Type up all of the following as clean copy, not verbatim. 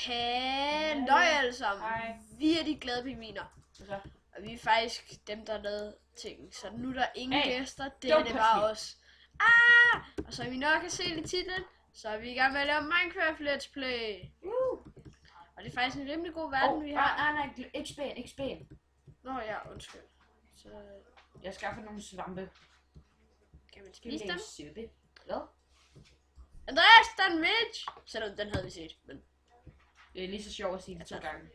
Halløj alle sammen. Hej. Vi er de glade pingviner. Så. Og vi er faktisk dem, der har lavet ting. Så nu er der ingen gæster. Det don't er det touch bare me. os. Og som I nok kan se i titlen, så er vi i gang med at lave Minecraft Let's Play. Og det er faktisk en rimelig god verden, vi har. Nej, ikke spæn. Nå ja, undskyld. Så Jeg skaffer nogle svampe. kan man spise dem. Suppe. Hvad? Andreas, der er en Mitch! Selvom den havde vi set, men Det er lige så sjovt at sige det 2 gange.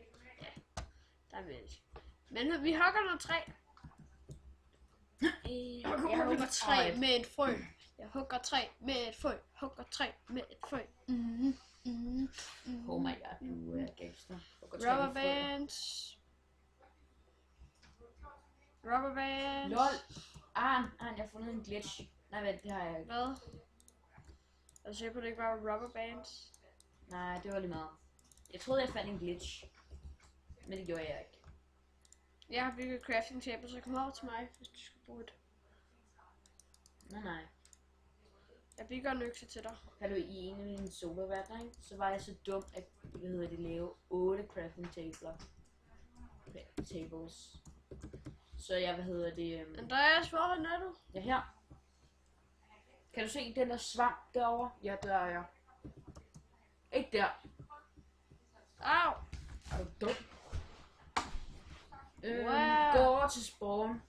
der er en Mitch. Men vi hugger noget træ. Jeg hugger træ med et frø. Jeg hugger træ med et frø. Hugger træ med et frø. Oh my god, du er gangster. Rubber bands. Rubber bands. LOL. Arn, jeg har fundet en glitch. Nej, vent, det har jeg ikke. Hvad? Er du sikker på, det ikke var rubber bands? Nej, det var lige meget. Jeg troede, jeg fandt en glitch. Men det gjorde jeg ikke. Jeg har bygget crafting table, så kom over til mig, hvis du skal bruge det. Nej. Jeg bygger en økse til dig. Kan du i en af mine soloverdener, ikke? Så var jeg så dum at, lave 8 crafting tables. Så jeg, Andreas, hvor er du? Ja, her. Kan du se den der svamp derovre? Ja, der er jeg. Ikke der. Au! Er du dum? Wow. Gå over til spawn.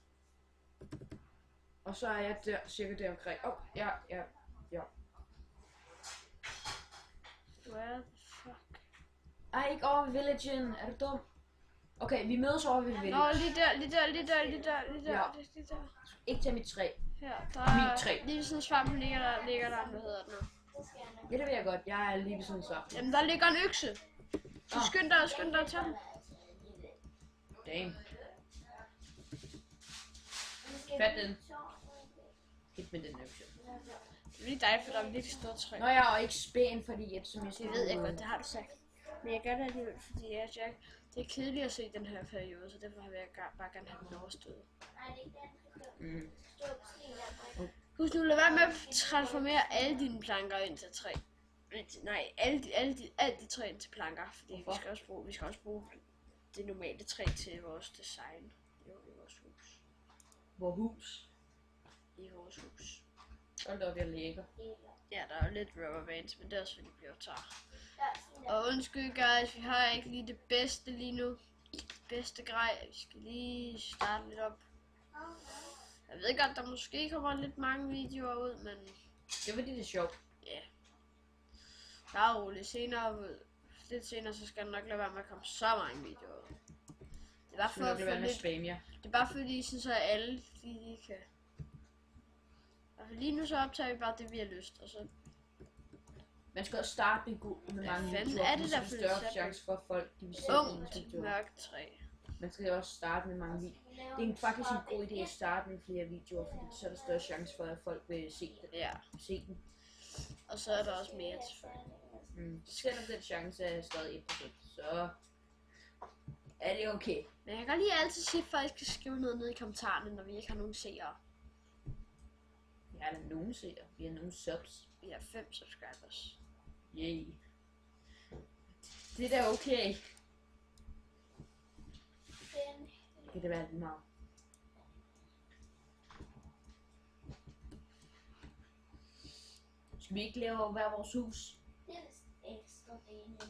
Og så er jeg der, cirka der omkring. Ja. What the fuck? Ej, ikke over ved villagen. Er du dum? Okay, vi mødes over ved village. Nå, lige der. Ja. Ikke tage mit træ. Her, der er Mit træ. lige ved sådan en svamp, ligger der, hvad hedder den nu? Ja, det ved jeg godt. Jeg er lige ved sådan en svamp. Jamen, der ligger en økse. Så skynd dig at tage den. Damn. Fat den. Hit med den økse. Det er lige dig, for der er virkelig stort træ. Nå, jeg er ikke spæn, fordi at, som jeg Det siger, ved jeg godt, det har du sagt. Men jeg gør det alligevel, fordi det er kedeligt at se den her periode, så derfor vil jeg bare gerne have den overstået. Husk nu, lad være med at transformere alle dine planker ind til træ. Nej, alt de træ ind til planker, fordi vi skal også bruge det normale træ til vores design i vores hus. Hvor hus? I vores hus. Hold da op, jeg lægger. Ja, der er jo lidt rubber bands, men det er også fordi, vi bliver tør. Og undskyld guys, vi har ikke lige det bedste lige nu. Det bedste grej, vi skal lige starte lidt op. Jeg ved godt, der måske kommer lidt mange videoer ud, men Det er fordi, det er sjovt. ja. Bare roligt, lidt senere, så skal der nok lade være med at komme så mange videoer ud. Det er bare for at få lidt, det er bare fordi, så alle de kan. Altså lige nu så optager vi bare det, vi har lyst, og så Man skal også starte med mange videoer, er det der for for større et chance for, at folk de vil se vores ungt videoer. mørkt træ. Man skal også starte med mange videoer. Det er faktisk en god idé at starte med flere videoer, fordi så er der større chance for, at folk vil se det. Ja, Se den. og så er der også mere selvfølgelig. Selvom den chance er stadig 1%, så er det okay. Men jeg kan lige altid sige, at folk skal skrive noget ned i kommentarerne, når vi ikke har nogen seere. Vi har da nogen seere. Vi har nogen subs. Vi har 5 subscribers. Yay. Det er da okay. Kan det være lige meget? Skal vi ikke lave hver vores hus?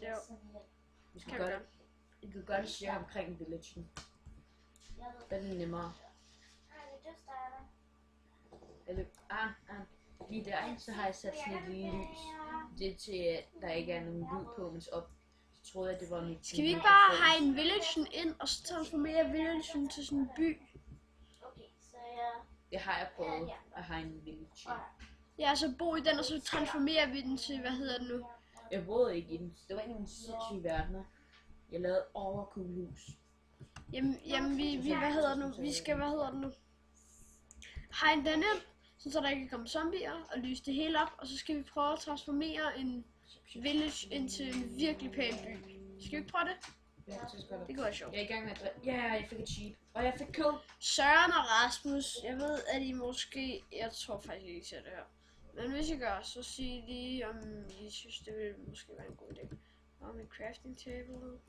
Jo, Vi kan vi godt. Vi kan gøre det cirka omkring villagen. Det er lidt nemmere. Eller, lige der, ikke? Så har jeg sat sådan et lille lys. Det er til, at der ikke er nogen lyd på, men så troede jeg, det var mit... Skal vi ikke bare hegne villagen ind, og så transformere villagen til sådan en by? Det har jeg prøvet at hegne en village. Ja, så bo i den, og så transformerer vi den til, hvad hedder det nu? Jeg boede ikke i den. Det var en af mine sindssyge verdener. Jeg lavede overcool hus. Jamen vi hvad hedder det nu? Vi skal, hvad hedder det nu? Hegne den ind, så der ikke kan komme zombier, og lyse det hele op, og så skal vi prøve at transformere en village ind til en virkelig pæn by. Skal vi ikke prøve det? Ja, det Det kunne være sjovt. Jeg er i gang med at jeg fik et cheat. Og jeg fik kød. Søren og Rasmus, jeg ved, at I måske... Jeg tror faktisk ikke, I ser det her. Men hvis I gør, så sig lige, om I synes, det ville måske være en god idé. min crafting table ud.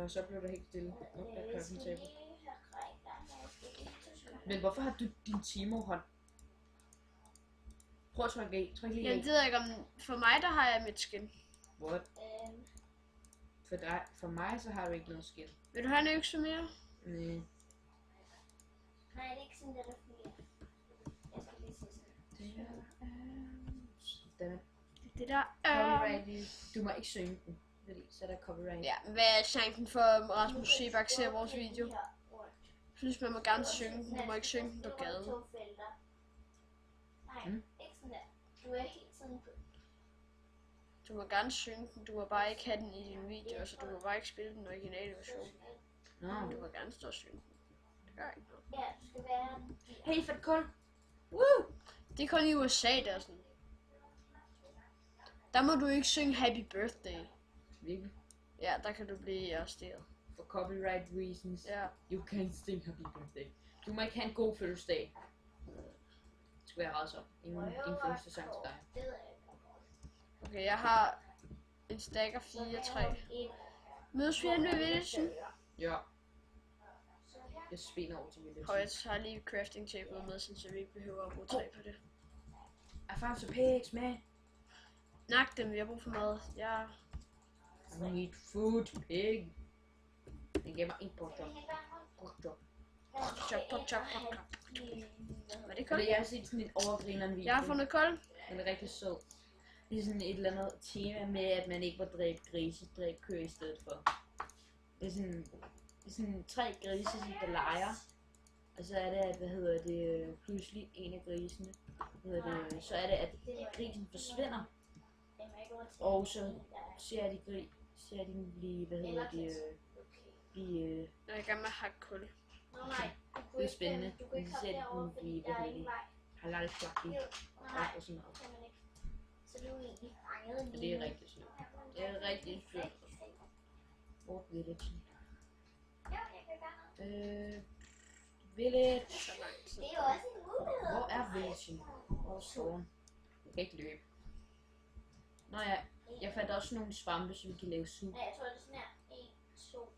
Så blev det helt stille. Der crafting table. Men hvorfor har du din Timo-hånd? Prøv at trykke i. Tryk lige Jeg ved ikke om... For mig, der har jeg mit skin. What? For mig, så har du ikke noget skin. Vil du have en økse mere? Nej. Nej, det er ikke sådan, det der fungerer. Jeg skal lige se sådan. Det der... Copyright. Du må ikke synge den. Fordi så er der copyright. Ja, hvad er chancen for, at Rasmus Sebak ser vores video? Jeg synes, man må gerne synge den. Du må ikke synge den på gaden. Nej, ikke sådan der. Du er helt sådan på. Du må gerne synge den. Du må bare ikke have den i din video. Så du må bare ikke spille den originale version. Du må gerne stå og synge den. Det gør ikke noget. Ja, du skal være... Hey, fedt kul! Woo! Det er kun i USA, der er sådan. Der må du ikke synge Happy Birthday. Virkelig? Ja, der kan du blive arresteret. For copyright reasons. Ja. You can't sing happy birthday. Du må ikke have en god fødselsdag. Det skal være ret så. Ingen fødselsdagssang til dig. Det ved jeg ikke. Okay, jeg har en stack af 4-3. Mødes vi hen ved villagen? Ja. Jeg spiller over til villagen. Og jeg tager lige crafting table med, så vi ikke behøver at bruge træ på det. I found some pigs, man. Nak dem, vi har brug for mad. Ja. I need food, pig. Den gav mig en pork chop. Chop. Var det koldt? Jeg har set sådan en overgrineren video. Jeg har fundet kold. Den er rigtig sød. Det er sådan et eller andet tema med, at man ikke må dræbe grise, dræbe køer i stedet for. Det er sådan 3 grise, der leger. Og så er det, at, pludselig en af grisene, så er det, at grisen forsvinder. Og så ser de den blive, Jeg er i gang med at hakke kul. det er spændende. Men så ser de den blive, halal-flagtig og sådan noget. Så du er egentlig fanget. Og det er rigtig sødt. Det er rigtig sødt. Hvor er villagen? Village. Så lang tid. Det er jo også en mulighed. Hvor er villagen? Hvor står den? Jeg kan ikke løbe. Nå ja, jeg fandt også nogle svampe, så vi kan lave suppe. Nej, jeg tror, det er sådan her. 1, 2.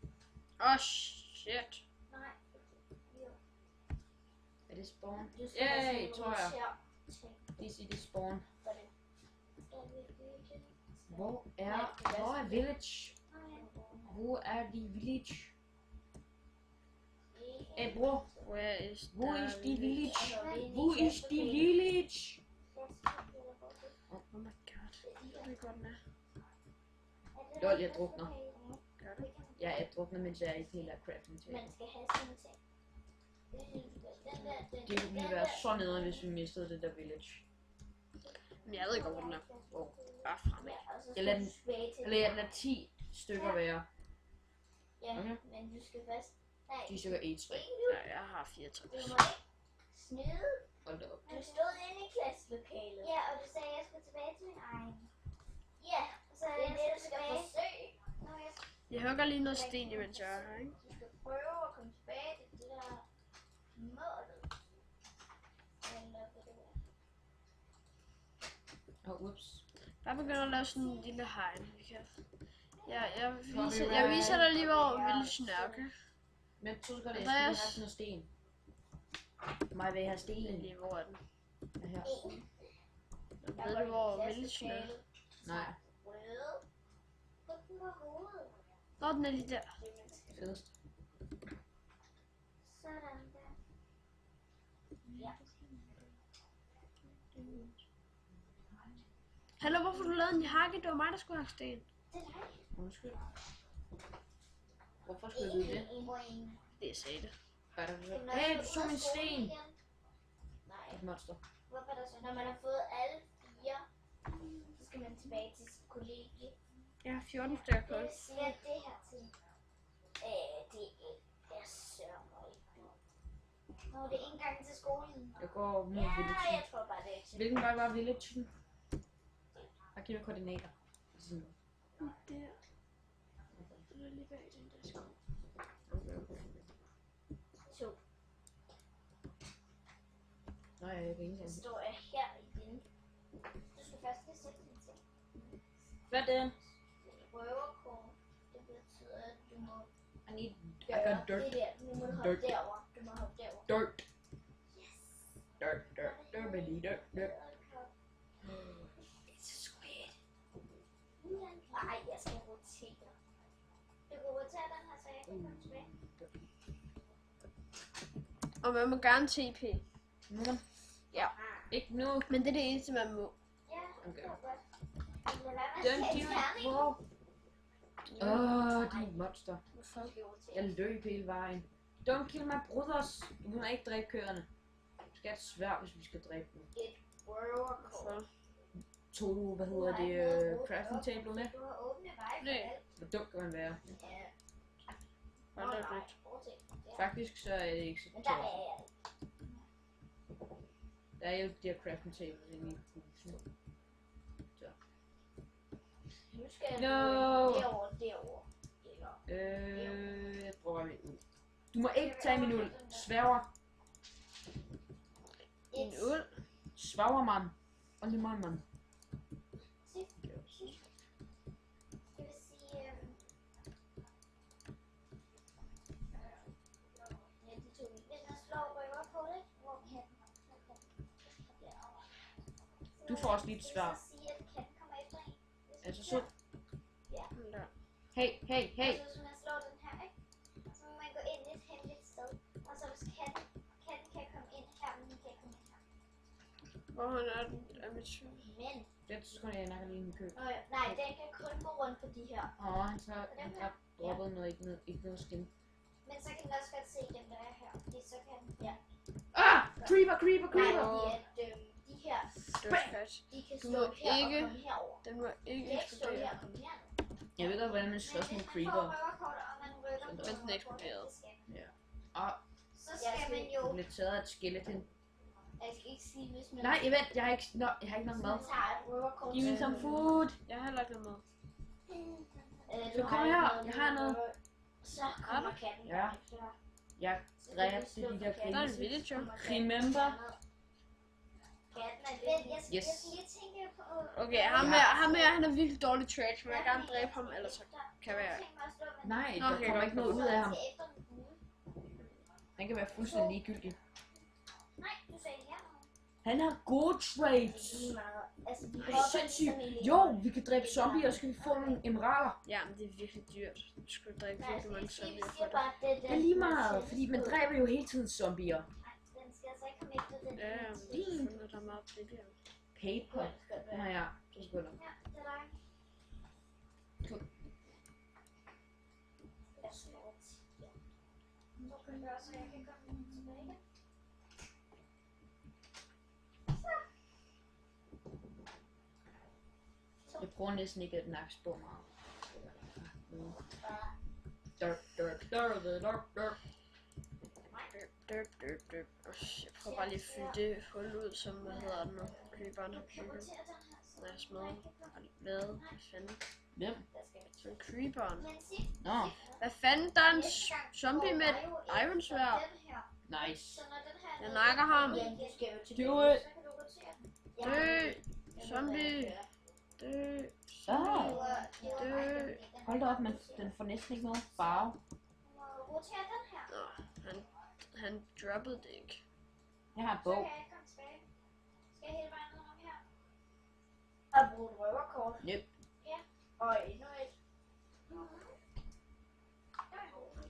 Åh, shit. Nej. Er det spawn? Du skal have sådan Yay, nogle tror jeg. ting. Det er spawn. For det. Hvor er village? Hvor er de village? Hey bror, Where is hvor is the village? Altså, Hvor is the village? Oh my god. Jeg ved godt, den er. Lol, jeg drukner. Gør det. Ja, jeg drukner, mens jeg er i den hele crafting table. Man skal have sådan en ting. Det ville være så nederen, hvis vi mistede det der village. Men jeg ved ikke, hvor den er. Hvor? Bare fremad. Jeg lader 10 stykker være. Ja, Okay. men du skal først... Nej, 10 stykker E3. Ja, jeg har 4 du træs. må ikke snyde. Hold da op. Du stod inde i klasselokalet. Ja, og du sagde, at jeg skulle tilbage til min egen. Ja, så er det det, du skal forsøge. Jeg hugger lige noget sten, imens jeg er her, ikke? Du skal prøve at komme tilbage til det der målet. Eller på det der. Ups. Jeg begynder at lave sådan en lille hegn. Jeg viser dig lige, hvor villagen er, okay? Men to sekunder, jeg skal lige Andreas. have sådan noget sten. Mig vil have sten. Lige, hvor er den? Ja, her. Ved du, hvor villagen er? Nej, Røde. Put den på hovedet. Nå, den er lige der. fedest. Sådan der. Ja. Hallo, hvorfor har du lavet en hakke? Det var mig, der skulle have sten. Det er dig. Undskyld. Hvorfor skulle du det? Det sagde det. Hvad er der? Hey, du så min sten! Nej. Et monster. Hvorfor er der så? Når man har fået alle 4, så skal man tilbage til sit kollegie. Jeg har 14 stykker kul. Jeg siger det her til. Det er sørger ikke. Nå, det er ikke engang til skolen. Jeg går mod Ja, jeg villagen. tror bare, det er til. Hvilken vej var villagen? Jeg giver koordinater. Sådan. Der. Den er lige bag den der skov. Okay. 2. Nå jeg kan ikke Så står jeg her igen. Du skal først lige sætte din ting. Hvad er det? Røverkort. Det betyder, at du må I need... I gøre got dirt. det der. Nu må du hoppe derover. Du må hoppe derover. Dirt. Yes. Dirt, baby, dirt. It's a squid. Nej, jeg skal rotere. Du kan rotere den her, så jeg kan komme tilbage. Og man må gerne TP. Nu. Ja. Ikke nu. Men det er det eneste, man må. Ja, Okay. det var godt. Men lad være med at Den sætte giver terning. de er monster. Hvorfor? Du skal rotere. Jeg løb hele vejen. Don't kill my brothers. Vi må ikke dræbe køerne. Vi skal have et sværd, hvis vi skal dræbe dem. Et røverkort. Hvorfor? Tog du, hvad hedder det, crafting table med? Du har åbne vej for Nej. alt. Hvor dumt kan man være? Ja. Hold da nej, lidt. rotere. Ja. Faktisk så er det ikke så Men der er tørt. jeg. Der er jo de her crafting tables inde i huset. Så. Nu skal jeg No. derover. Jeg prøver lidt ud. Du må ikke tage min uld. Sværger. En uld. Svagermand. Og limonmand. Skal vi sige... Ja, de to. Hvis man slår røver på det, hvor katten Du får også lige et sværd. Det vil så sige, at katten kommer efter en. Altså så. Ja. Hey. Altså, hvis man slår den her, ikke? Så må man gå ind i et hemmeligt sted. Og så hvis katten kan komme ind her, men den kan ikke komme ind her. Hvor er den? Er mit sværd? Men, Det er så jeg nok lige min køb. nej, den kan kun gå rundt på de her. Han har droppet noget, ikke noget skin. Men så kan den også godt se dem, der er her. Fordi så kan den, ja. Creeper. Nej, de her, Det var skat. de kan Du stå må her ikke- og komme herover. Den må ikke De kan ikke stå her eksplodere. og komme her. Jeg ved godt, hvordan man slås med creeper. Men den eksploderede. Så skal man jo... Du bliver taget af et skeleton. Jeg skal ikke sige, hvis man... Nej, vent, jeg har ikke nok mad. Man tager et røverkort. Giv me some food. Jeg har lagt noget med. Så kom her, jeg har noget. Så kommer katten. Ja. Jeg dræbte de der Der er en grise. villager. Remember? Katten er lidt... Jeg skal Yes. lige tænke på... Okay, ham her, han er virkelig dårlig trash, men jeg vil gerne dræbe ham, ellers så kan jeg... Nej, Nå, der okay, kommer godt. ikke noget ud af ham. Han kan være fuldstændig ligegyldig. Nej, du sagde her. Han har gode traits. Altså, de Ej, sindssygt. Jo, vi kan dræbe zombier, og så kan vi få nogle emeralder. Ja, men det er virkelig dyrt. Du skulle dræbe Nej, virkelig mange vi zombier for siger det. bare, Det er lige meget, fordi man dræber jo hele tiden zombier. Nej, den skal altså ikke komme efter den. Ja, men det finder der meget billigere. Paper. Nå ja, så skynder. Ja, det er dig. Jeg slår 10. Så kan jeg også, så jeg kan komme tilbage. Jeg prøver næsten ikke at nakke spor meget. Derp. Jeg prøver bare lige at fylde det hul ud, som hvad hedder den nu? Creeperen har bygget. Når jeg smadrer med. Hvad fanden? Hvem? Så en creeperen. Nå, Hvad fanden? Der er en zombie med et iron sværd. nice. Jeg nakker ham. Do it. Dø. Zombie. Dø. Dø. Hold da op, men den får næsten ikke noget farve. Rotere den her. Nå, han droppede det ikke. Jeg har en Så bog. kan jeg komme tilbage. Skal jeg hele vejen ned om her? Og bruge et røverkort. Yep. Ja. Og endnu et.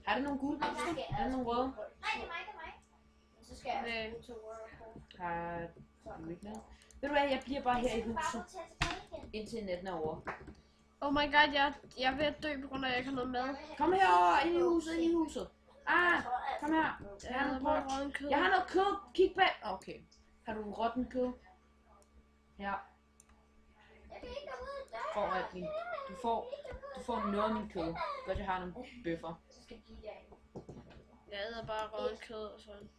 Er der nogle gule blomster? Er der nogle røde? Nej, det er mig. Men så skal jeg Nej. bruge 2 røverkort. Har du ikke noget? Ved du hvad, jeg bliver bare her i Så kan du huset, bare rotere tilbage igen. indtil natten er over. Oh my god, jeg er ved at dø, på grund af, at jeg ikke har noget mad. Kom herover, ind i huset. Kom her. Jeg har noget rådden kød. Jeg har noget kød. Kig bag. Okay. Har du råtten kød? Ja. Jeg kan ikke komme ud af Får alt min. Du får noget af min kød. Godt, jeg har nogle bøffer. Så skal de derinde. Jeg æder bare rådden kød og sådan.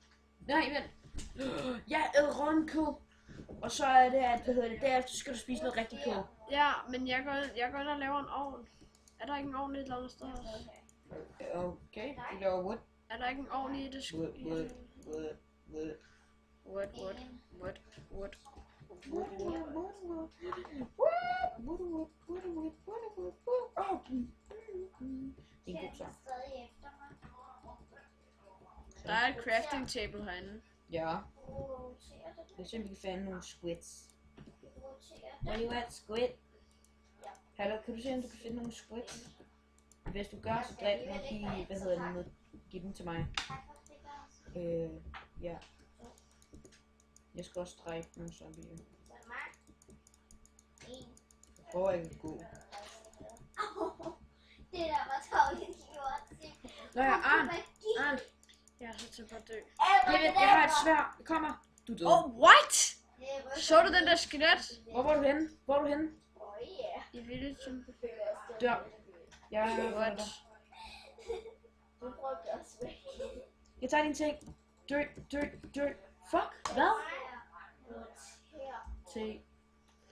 Nej, vent. Jeg æder råtten kød. Og så er det, at, derefter skal du spise noget rigtig kød. Ja, men jeg går ind og laver en ovn. Er der ikke en ovn i et eller andet sted? Okay, du laver wood. Er der ikke en ovn i det? Wood. What? En god sang. Stadig efter mig. Der er et crafting table herinde. Ja, Roterer det? jeg synes vi kan finde nogle squids. Roterer Where you at, squid? Hallo, kan du se om du kan finde nogle squids? Hvis du gør, så dræb dem og give dem til mig. Ja. Jeg skal også dræbe nogle zombier. Hvor jeg kan gå. Det der var tårligt gjort. Nå ja, Arn. Jeg er så til at dø. Jeg har et sværd. Det kommer. Du er død. Oh, what? Så du den der skelet? Hvor var du henne? Hvor er du henne? I villagen. Dør. Jeg er What? Du brugte også væk. Jeg tager dine ting. Dø. Fuck. Hvad? Se.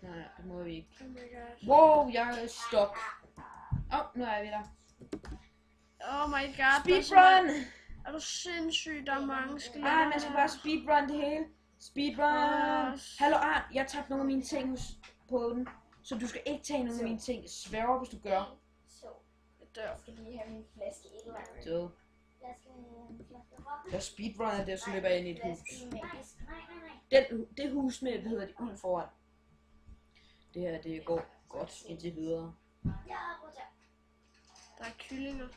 Nej, det må vi ikke. Oh my god. Wow, jeg er stok. Nu er vi der. Oh my god. Speedrun! Er du sindssyg? Der er mange skeletter. Man skal bare speedrun det hele. Speedrun! Hallo Arn, jeg tabte nogle af mine ting på den. Så du skal ikke tage nogle af mine ting. Jeg sværger, hvis du gør. Jeg dør. Jeg skal lige have min flaske et eller andet. Så. Jeg skal have en flaske rom. Jeg speedrunner det, så løber jeg ind i et hus. Nej. Det hus med, hvad hedder det, uld foran. Det her, det går godt indtil videre. Jeg er roterer. Der er kyllinger.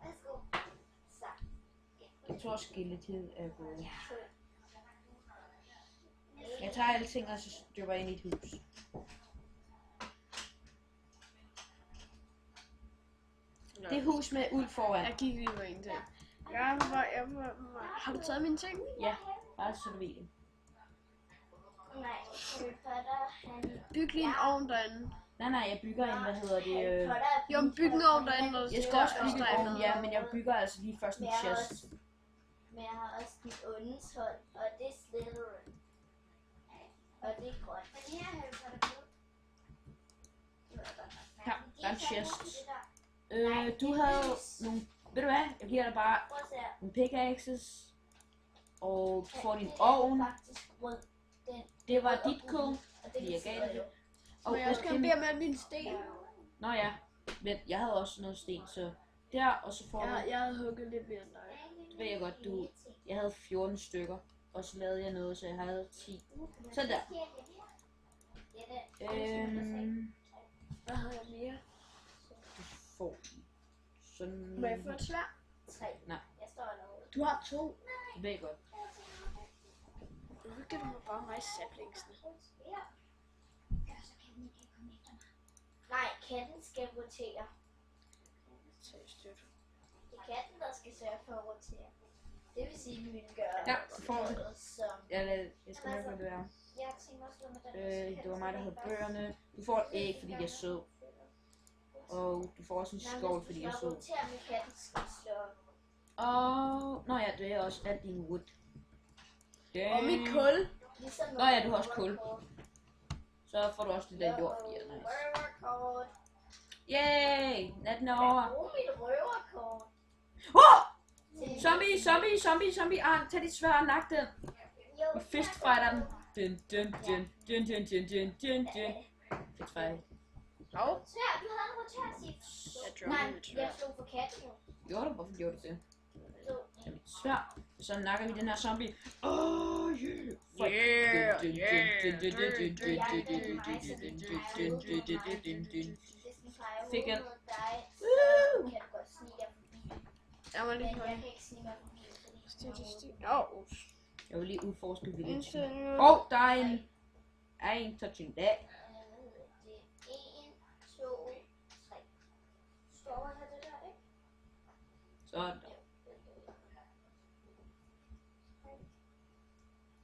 Værsgo. Så. Jeg tror, skelettet er gået. Jeg tager alle ting, og så løber jeg ind i et hus. Det hus med uld foran. Jeg gik lige på en ting. Har du taget mine ting? Ja, bare så du ved det. Nej, Harry Potter, han... Byg lige en ovn derinde. Nej, jeg bygger en, hvad hedder det... Jo, men byg en ovn derinde. Jeg skal også bygge en ovn, ja, men jeg bygger altså lige først en chest. Men jeg har også dit ondens hold, og det er Slytherin. Og det er grønt. Men her Harry Potter Her, der er en chest. Du havde nogle... Ved du hvad? Jeg giver dig bare nogle pickaxes. Og du får din ovn. Det var dit kul. Fordi jeg gav det. Og jeg skal bede med min sten. Nå ja. Men jeg havde også noget sten, så der, og så får du... Jeg havde hugget lidt mere end dig. Det ved jeg godt, jeg havde 14 stykker. Og så lavede jeg noget, så jeg havde 10. Sådan der. Hvad havde jeg mere? Du får sådan... Må jeg få et sværd? 3. Nej. Jeg står allerede. Du har 2. Det ved jeg godt. Nu giver du mig bare mig saplingsene. Nej, katten skal rotere. Seriøst. Det er katten, der skal sørge for at rotere. Det vil sige, at vi vil gøre Ja, så får du. som... Jeg skal nok det være. Jeg tænker også med den. Det var mig, der havde bøgerne. Du får et æg, fordi jeg er sød. Og du får også en skål, fordi jeg er sød. Rotere med katten skal slå op. Og... Nå ja, det er også alt din wood. Og mit kul. Ligesom Nå ja, du har også kul. Så får du også det der jord. Ja, nice. Røverkort. Yay! Natten er over. Brug mit røverkort. Zombie! Arn, tag dit sværd og nak den. Jo, Vi fistfighter den. Dun. Fistfight. Hov. roter. Du havde en roter, Sif. Nej, jeg slog for katten jo. Gjorde du? Hvorfor gjorde du det? Så. Tag mit sværd. Så nakker vi den her zombie. Yeah! Fik en. Woo! Kan du godt snige dig forbi. Jeg var Men lige jeg på kan ikke snige mig forbi, fordi... Jeg vil lige udforske village. Åh, Der er en... I ain't touching that. Det er 1, 2, 3. Står han det der, ikke? Sådan.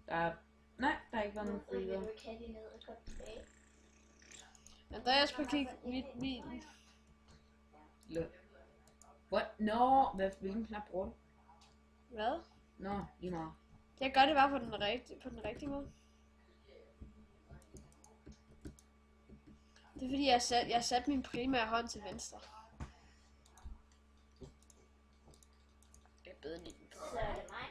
Der er... Nej, der er ikke været nogen Vil freezer. du ikke have det ned og komme tilbage? Andreas på kig. What? Nå, hvilken knap bruger du? Hvad? Nå, lige meget. Jeg gør det bare på den rigtige måde. Det er fordi jeg har sat min primære hånd til venstre. bedre lide den. Så er det mig.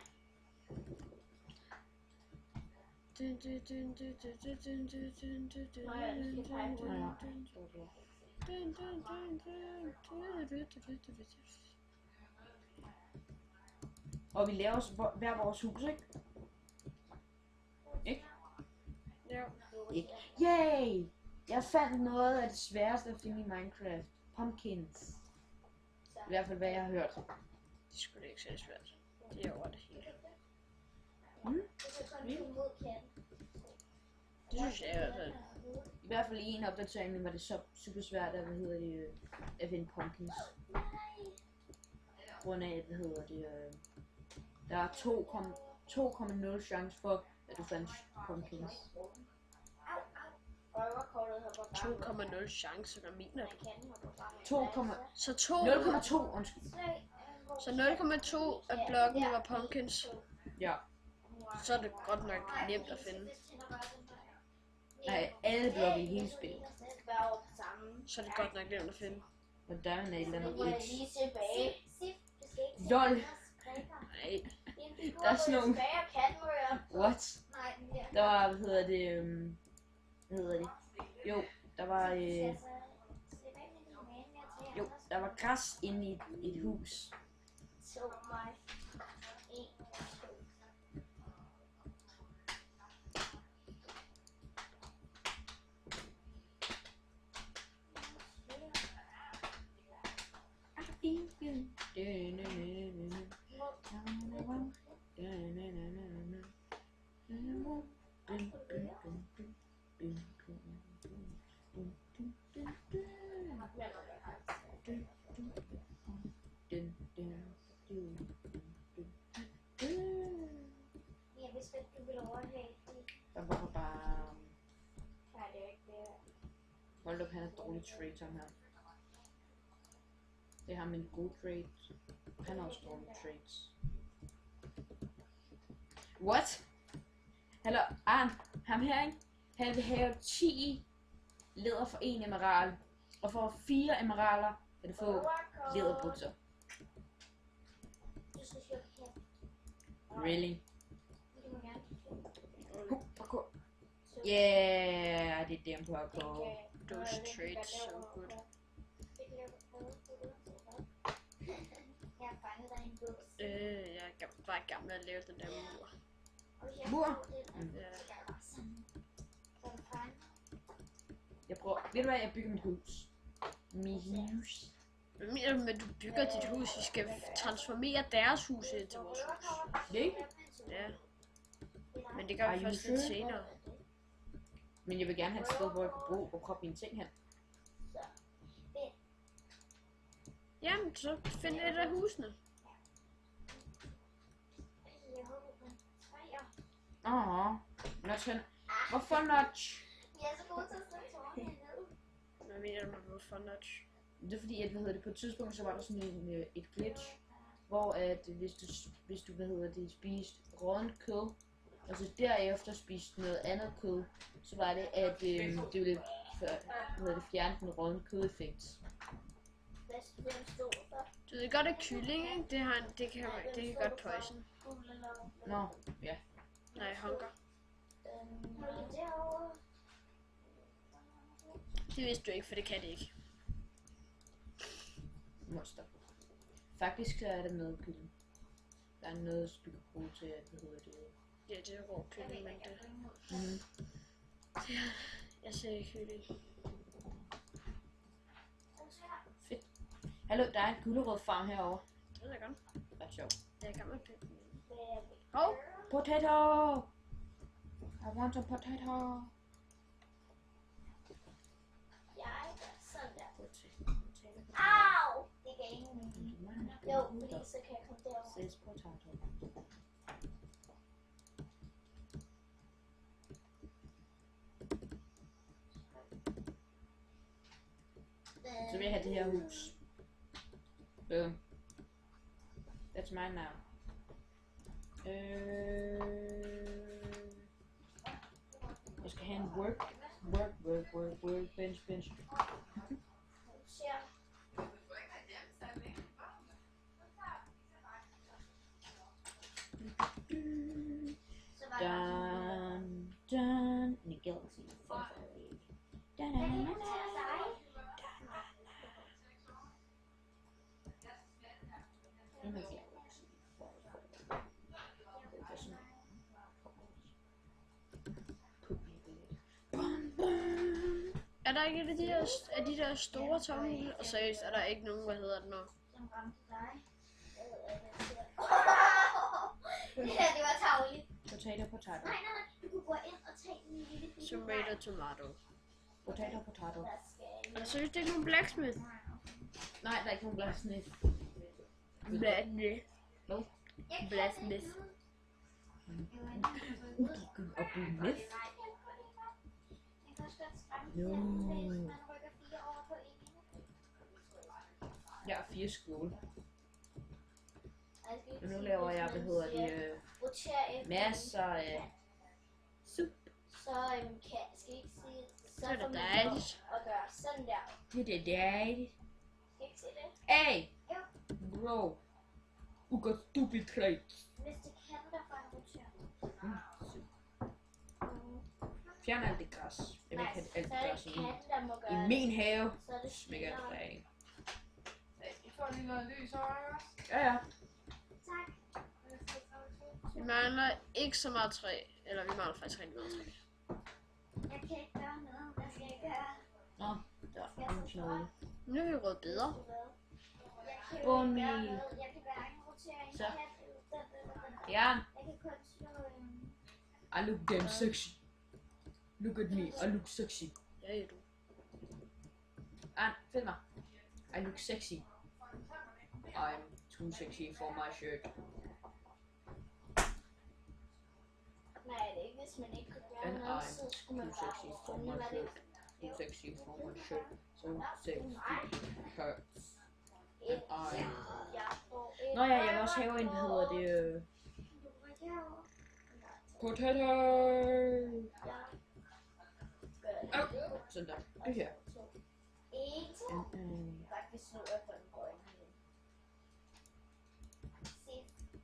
Og vi laver også hver vores hus, ikke? Ikke? Ja. Ikke. Yay! Jeg fandt noget af det sværeste at finde i Minecraft. Pumpkins. I hvert fald hvad jeg har hørt. Det skulle ikke så svært. Det er over det hele. Det synes jeg i hvert fald. I hvert fald i en opdatering var det så super svært at, at finde pumpkins. På grund af, der er 2,0 chance for, at du fandt pumpkins. 2,0 chance, hvad mener du? 0,2 undskyld. Så 0,2 af blokkene var pumpkins. Ja. Så er det godt nok nemt at finde. Nej, alle blokke i hele spillet. Så er det godt nok nemt at finde. Og der er en eller anden glitch. LOL. Nej. Der er sådan nogle... What? Der var, Jo, der var... Jo, der var græs inde i et hus. Hold op, han er dårlig trade, ham her. Det har min gode trade. Han har også dårlige trades. What? Hallo, Arn, ham her, ikke? Han vil have 10 læder for 1 emerald. Og for 4 emeralder kan du få læderbukser. Really? Yeah, det er dem på at gå. Those trades so good. Jeg er bare i gang med at lave den der mur. Mur? Ja. Jeg prøver, ved du hvad, jeg bygger mit hus. Mit hus. Hvad mener du med, at du bygger dit hus? Vi skal transformere deres hus ind til vores hus. Det er ikke? Ja. Men det gør vi først lidt senere. Men jeg vil gerne have et sted, hvor jeg kan bruge og proppe mine ting hen. Jamen, så find et af husene. Notch. Hvorfor Notch? Hvad mener du med, hvorfor Notch? Det er fordi, at på et tidspunkt, så var der sådan et glitch, hvor at hvis du spiste rådent kød, og så derefter spiste noget andet kød, så var det, at det ville fjerne den rådent kød-effekt. Du ved godt, at kylling, ikke? Det kan godt poison. Nå, ja. Nej, hunger. Det vidste du ikke, for det kan det ikke. Monster. Faktisk så er der noget kylling. Der er noget, du kan bruge til, at Ja, det er rå kylling, men det... Jeg ser kylling. Fedt. Hallo, der er en gulerødfarm herovre. Det ved jeg godt. Ret sjovt. Det er gammelt pænt. Hov! Potato! I want a potato! Au! Det gav ingen mening. Jo, fordi så kan jeg komme derover. Says potato. Så vil jeg have det her hus. Boom. That's mine now. Jeg skal have en workbench. dun. In a galaxy far, far away. Da, da, da, da, da. In a galaxy far, far away. There was no bum, bum. Er der ikke af de der store tomhjul? Og seriøst, er der ikke nogen, hvad hedder det nu? Som ramte dig. Det var tavligt. Potato, potato. Nej. Du kunne gå ind og tage en lille bit. Tomato, tomato. Potato, potato. Er der seriøst ikke nogen blacksmith? Nej, der er ikke nogen blacksmith. Blacksmith. No. Blacksmith. Og Blumith. No. Jeg er 4 skole. Og nu laver jeg, hvad hedder det, masser af sup. Så skal I ikke sige, Så er det dejligt. og gøre sådan der. Det er dejligt. Skal I ikke se det? Hey! Jo. Bro. Du got stupid traits. Hvis det kan der fra en rotér. Fjern alt det græs. Jeg vil ikke have alt det græs så er det katten, der må gøre i min have. Så er det Smækker jeg det svineren. af. I får lige noget lys over, ikke? Ja, ja. Tak. Vi mangler ikke så meget træ. Eller vi mangler faktisk rigtig meget træ. Jeg kan ikke gøre noget. Hvad skal jeg gøre? Nå, der er en knogle. Nu er vi rødt bedre. Jeg kan jo Bunny. ikke gøre noget. Jeg kan hverken rotere en Så. kat eller Ja. jeg kan kun slå I look damn sexy. Look at me, I look sexy. Ja, du. Find mig. I look sexy. I'm too sexy for my shirt. Nej, det er ikke, hvis man ikke kunne gøre And noget, I'm så skulle man too bare sexy gå for fundet, my var det shirt. ikke? Too sexy for my shirt. So sexy hurts. And I'm... Nå ja, jeg vil også have en, der hedder det... Potato! Au! Sådan der. Det her.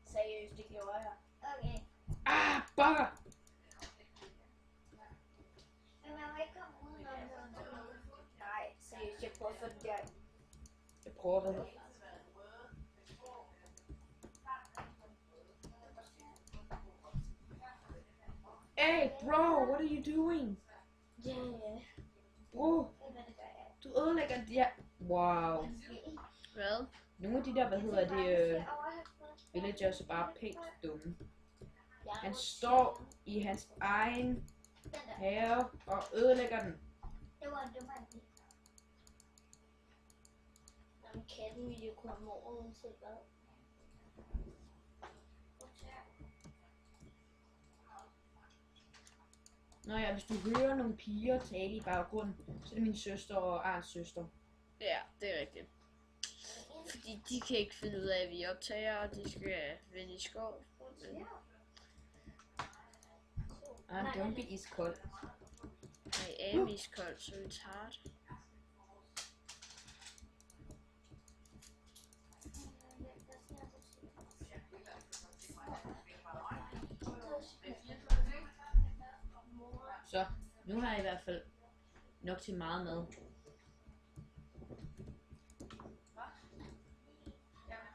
Seriøst, det gjorde jeg. Okay. Ah, bakker! Men man må ikke komme udenom noget. Nej, seriøst, jeg prøver at få den der. Jeg prøver det her. Hey, bro, what are you doing? Ja. Bro, Hvad det gør jeg? du ødelægger de her... Wow. Hvad? Nogle af de der, hvad hedder det, villagers er bare pænt dumme. Han står i hans egen have og ødelægger den. Det var en dum idé. Jamen, katten ville jo komme over uanset hvad. Nå ja, hvis du hører nogle piger tale i baggrunden, så er det min søster og Arns søster. Ja, det er rigtigt. Fordi de kan ikke finde ud af, at vi optager, og de skal vende i skov. Men Arn, don't be iskold. jeg er iskoldt, så vi tager det. Så, nu har jeg i hvert fald nok til meget mad.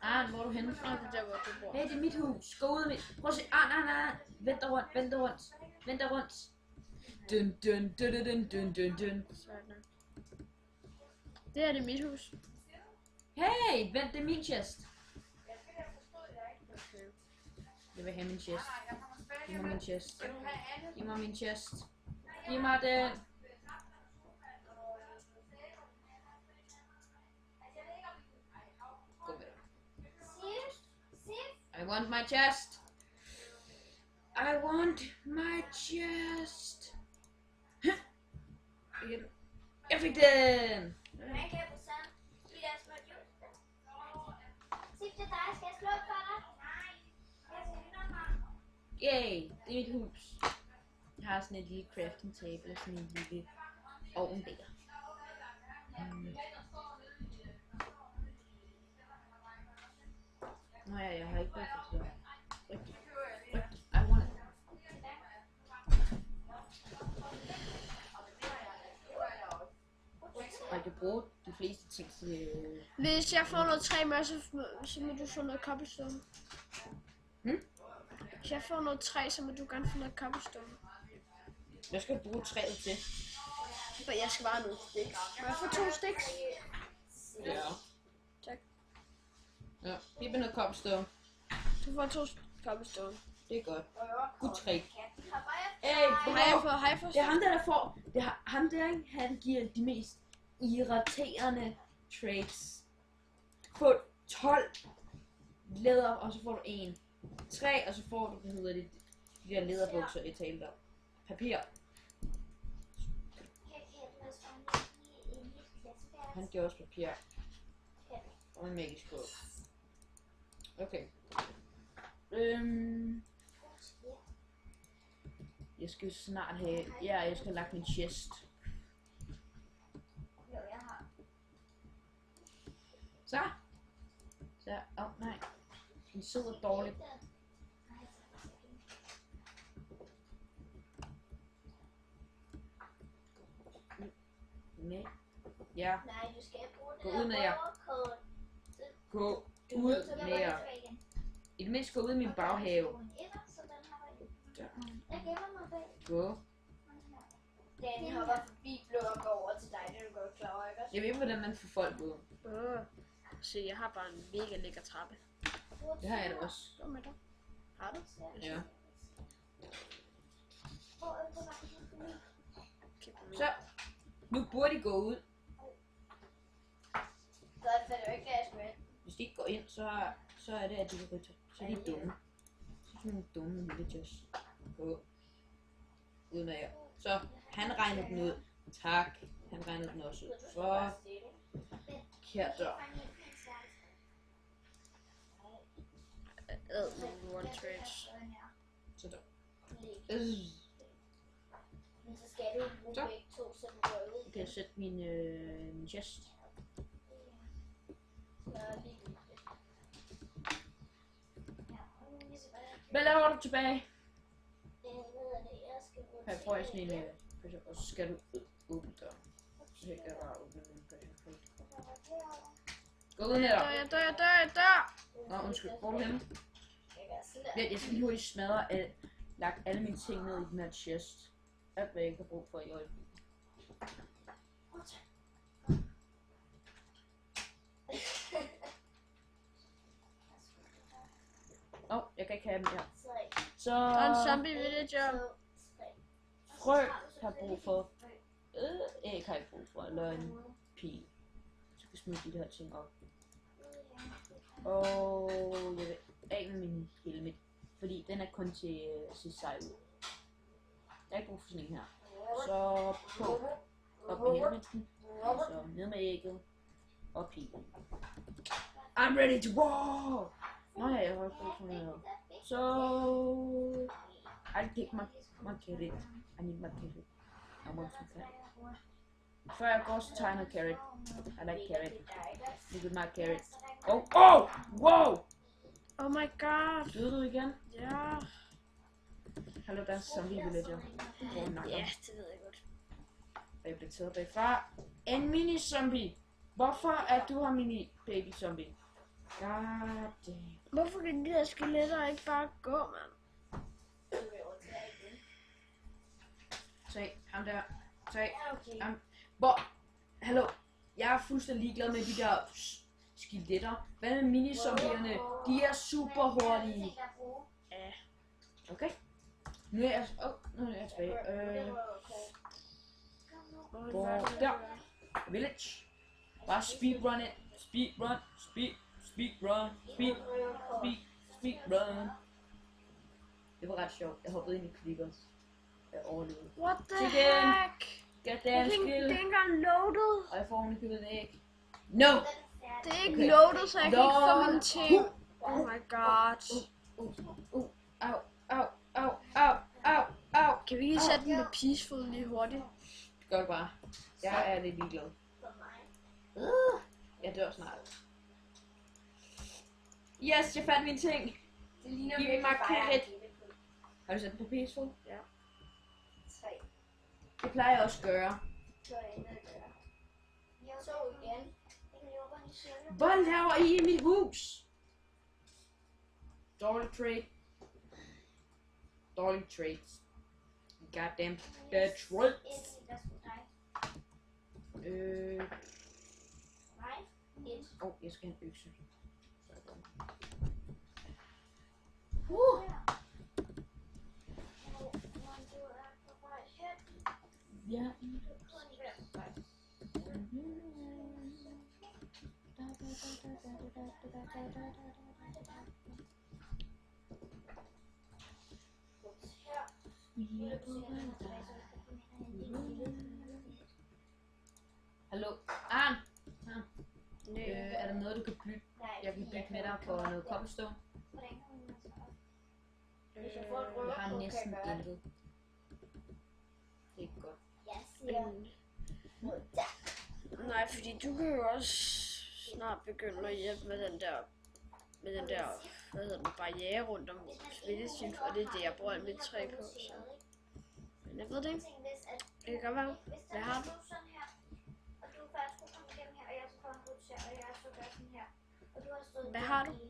Arn, hvor er du henne? Nå, det er der, hvor du bor. Hey, det er mit hus. Gå ud af mit... Prøv at se. Nej. Vent dig rundt, vent dig rundt. Vent dig rundt. Dun, dun, dun, dun, dun, dun, dun. Sådan. Det her det er mit hus. Hey, vent, det er min chest. Okay. Jeg vil have min chest. Giv mig min chest. Skal du have andet? Giv mig min chest. Giv mig den. Gå med det. I want my chest. I want my chest. Jeg fik den. Man kan på sammen. De der små juice. Sif, det er dig. Skal jeg slukke for dig? Nej. Jeg skynder mig. Yay, det er mit hus. Jeg har sådan et lille crafting table og sådan en lille ovn der. Nå ja, jeg har ikke brug for det. Rigtigt. I want it. kan bruge de fleste ting til... Hvis jeg får noget træ med, så må du få noget cobblestone. Hvis jeg får noget træ, så må du gerne få noget cobblestone. Hvad skal du bruge træet til? For jeg skal bare have nogle sticks. Må jeg få 2 sticks? Ja. Tak. Ja, giv mig noget cobblestone. Du får 2 cobblestone. Det er godt. Good trick. Har jeg fået Det er ham der får... Det er ham der, ikke? Han giver de mest irriterende trades. Få 12 læder, og så får du 1. 3, og så får du, hvad hedder det, de der læderbukser, jeg talte om. Papir. Han giver også papir. Og en magisk kode. Okay. Jeg skal snart have... Ja, jeg skal have lagt min chest. Så. Så. Nej. Den sidder dårligt. Nej. Ja. Nej, du skal bruge det Gå ud med jer. Gå ud med jer. I det mindste gå ud i min baghave. Gå. Den hopper forbi blå og går over til dig, det er du godt klar over, ikke? Jeg ved ikke, hvordan man får folk ud. Se, jeg har bare en mega lækker trappe. Det har jeg da også. Hvad med dig? Har du? Ja. Så. Så. Nu burde I gå ud. Så er det ikke gas med. Hvis de ikke går ind, så er det, at de vil rytte. Så er de dumme. Så er de nogle dumme villagers. Gå. Ud med jer. Så, han regnede den ud. Tak. Han regnede den også ud. Så. Her dør. One trades. Så der. Men så skal du bruge Så. begge to, så du går ud. Jeg kan sætte min chest. Hvad laver du tilbage? Her får jeg sådan en og så skal du åbne døren. Så her kan jeg bare åbne min passion. Gå ud med dig. Jeg dør. Nå, undskyld. Hvor er du henne? Vent, jeg skal lige hurtigt smadre lagt alle mine ting ned i den her chest. Alt hvad jeg kan bruge for i øjeblikket. Jeg kan ikke have dem her. Så Der er en zombie villager. frø har brug for. Æg har jeg brug for. Eller en pil. Så kan smide de her ting op. Og jeg vil af med min helmet. Fordi den er kun til at se sej ud. Jeg har ikke brug for sådan en her. Så på. Op med helmeten. Så ned med ægget. Og pilen. I'm ready to war! Nå ja, jeg har også brug for noget. Så I'll take my carrot. I need my carrot. I want some carrot. Før jeg går, så tager jeg noget carrot. I like carrot. Look at my carrot. Oh! Wow! Oh my god. Døde du igen? Ja. Hallo, der er en zombie villager. Ja, det ved jeg godt. Og jeg blev taget bagfra. En mini-zombie! Hvorfor er du her mini-baby-zombie? God damn. Hvorfor kan de der skeletter ikke bare gå, mand? Tag ham der. Tag ham. Hvor? Hallo? Jeg er fuldstændig ligeglad med de der skeletter. Hvad med mini-zombierne? De er super hurtige. Ja. Okay. Nu er jeg tilbage. Hvor der? Village. Bare speedrun it. Speedrun. Speedrun. Det var ret sjovt. Jeg hoppede ind i creepers. Jeg overlevede. What the Chicken. heck? Goddamn Det skill. er ikke engang loaded. Og jeg får ovenikøbet en æg. No! Det er ikke Okay. loaded, så jeg kan ikke få Nå. mine ting. Oh my god. Au. Kan vi lige sætte den med peaceful lige hurtigt? Det gør det bare. Jeg er lidt ligeglad. Jeg dør snart. Yes, jeg fandt mine ting. Det ligner Giv virkelig mig bare, carrot. at det er Har du sat den på peaceful? Ja. 3. Det plejer jeg også at gøre. Så er det inde ad døren. 2 igen. Jeg kan lige organisere det. Hvad laver I mit hus? Dårlig trade. Dårlig trades. Goddamn bad trades. Endelig, der skulle dig. Nej, 1. Jeg skal have en økse. Ja. Hallo, Arn. Er der noget du kan bygge? Jeg kan bygge med dig på noget cobblestone. Jeg har næsten intet. Det er godt. Jeg siger Nej, fordi du kan jo også snart begynde at hjælpe med den der, hvad hedder den, barriere rundt om smittestyret, og det er det, jeg bruger alt mit træ på, så. Men jeg ved det ikke. Det kan godt være. Hvad har du? Og du først skulle komme igennem her, og jeg skulle komme ud til, og jeg skulle gøre sådan her. Og du har stået Hvad har du? 12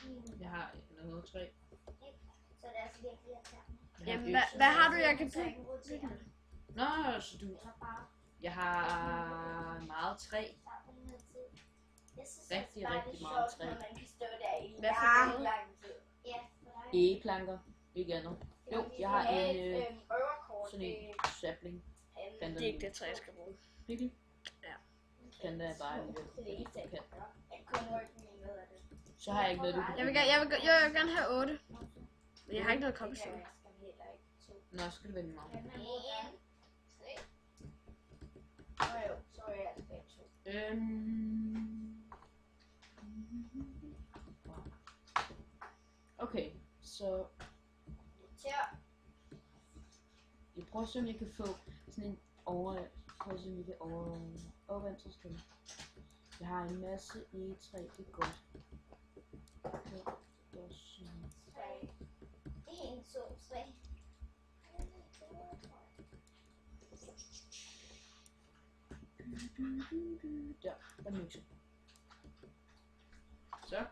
minutter. Jeg har noget træ. Så det er altså virkelig irriterende. Jamen, hvad har du, jeg kan bygge? Nå, så du... Så bare Jeg har meget træ. jeg synes Rigtig, bare, rigtig det er meget sjovt, træ. når man kan stå der i Hvad for lang, noget? lang tid. Ja, for dig. Egeplanker. Ikke andet. Jo, jeg har en sådan en sapling. Det er ikke det træ, jeg skal bruge. Virkelig? Ja. Planter jeg bare alligevel. Det er ikke Kan. Jeg kunne ikke med noget af det. Så har jeg ikke noget, du kan Jeg vil gerne have 8. Men jeg har ikke noget cobblestone. Jeg skal heller ikke to. Nå, så skal det være lige meget. En, tre. Jo, så er jeg tilbage to. Okay, så jeg prøver at se, om jeg kan få sådan en overvandselsstemme. Jeg har en masse egetræ, det er godt. Det er sådan. 1, 2, 3. Der er mixer. Så.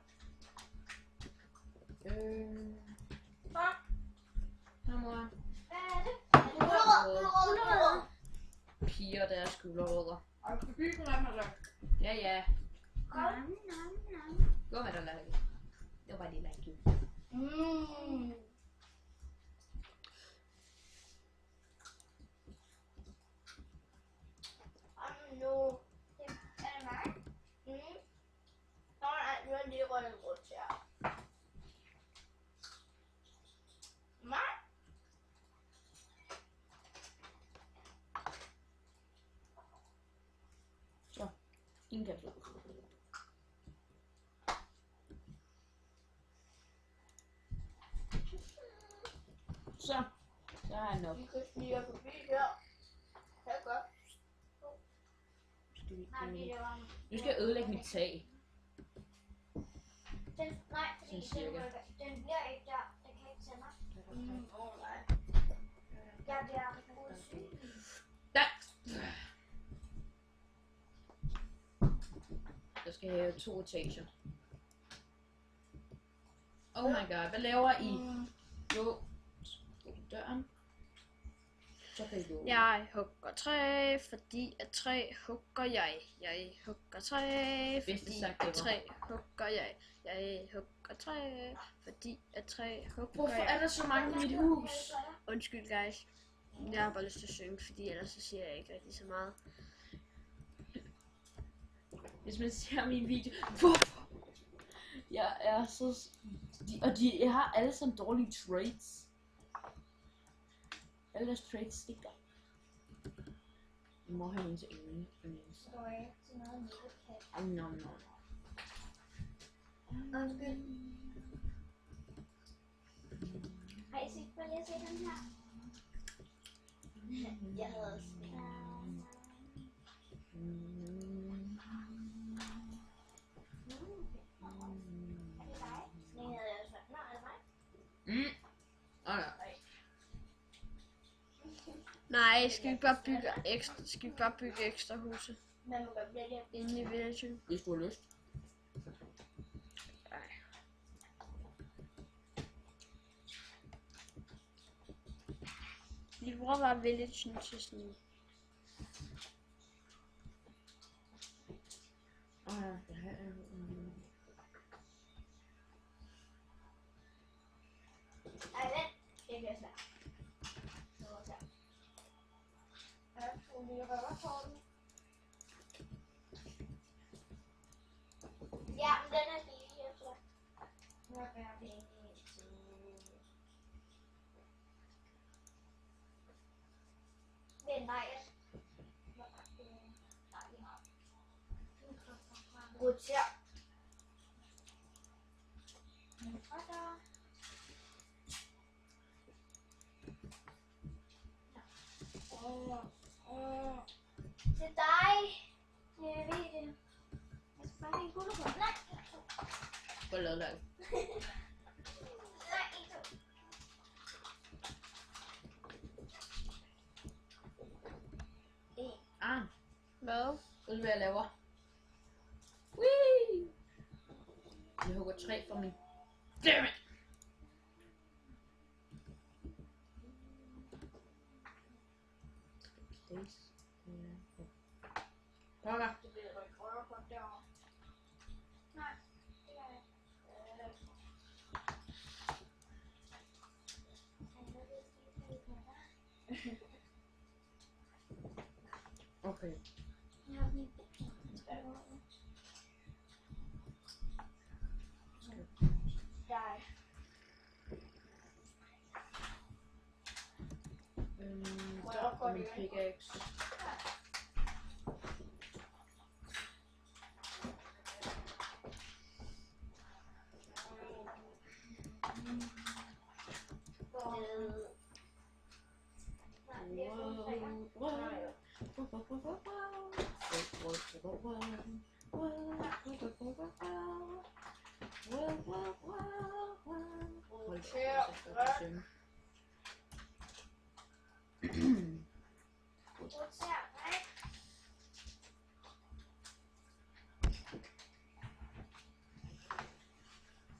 Her mor. Hvad er det? Gulerødder. Piger og deres gulerødder. Og du bygge med mig så. Ja, ja. Kom. Gå med dig, Lærke. Det var bare lige like. Nu. Er det mig? Nå nej, nu er lige røget rundt her. Nej. Så. Ingen kapsel. Så. Så har jeg nok. Vi kan snige forbi her. Det er godt. Nej, det var... Nu skal jeg ødelægge mit tag. Nej, fordi Sådan cirka. den bliver ikke der. Den kan ikke tænde mig. Nej. Jeg bliver usynlig. Der. Jeg skal have 2 etager. Oh my god, hvad laver I? Jo. Døren. Så kan I gå. Jeg hugger træ, fordi at træ hugger jeg. Jeg hugger træ, Bedste fordi sagt at ever. træ hugger jeg. Jeg hugger træ, fordi at træ hugger Hvorfor er jeg. der så mange i mit hus? Undskyld guys. Jeg har bare lyst til at synge, fordi ellers så siger jeg ikke rigtig så meget. Hvis man ser min video. Hvorfor? Jeg er så... Jeg har alle sammen dårlige traits. Alle deres traits stikker. Jeg må have hendes øjne. Står jeg til noget med det No. Undskyld. Har I set, prøv lige at se den her? Jeg havde også Er det dig? Nej, havde jeg også. Nå, er det mig? Nej. Nej, Ej, skal vi bare bygge ekstra huse Man må godt vælge. inde i villagen? Hvis du har lyst. Nej. Vi bruger bare villagen til sådan... Jeg har Ej, vent. Det bliver svært. Det var svært. Ja, hun lige røverkorten. Ja, men den er lige, jeg tror. Nu er færdig. Vent, nej. Roter. Det er dig. Jeg ved det. Jeg skal bare have en gulerod. Nej. Hvor lavet dig. Nej, ikke så. Hvad? Ved du hvad jeg laver? Whee! Jeg hugger træ for min. Damn it! Pokker. Det bliver et røverkort derovre. Nej, det er jeg. Okay. Dig. Der er min pickaxe.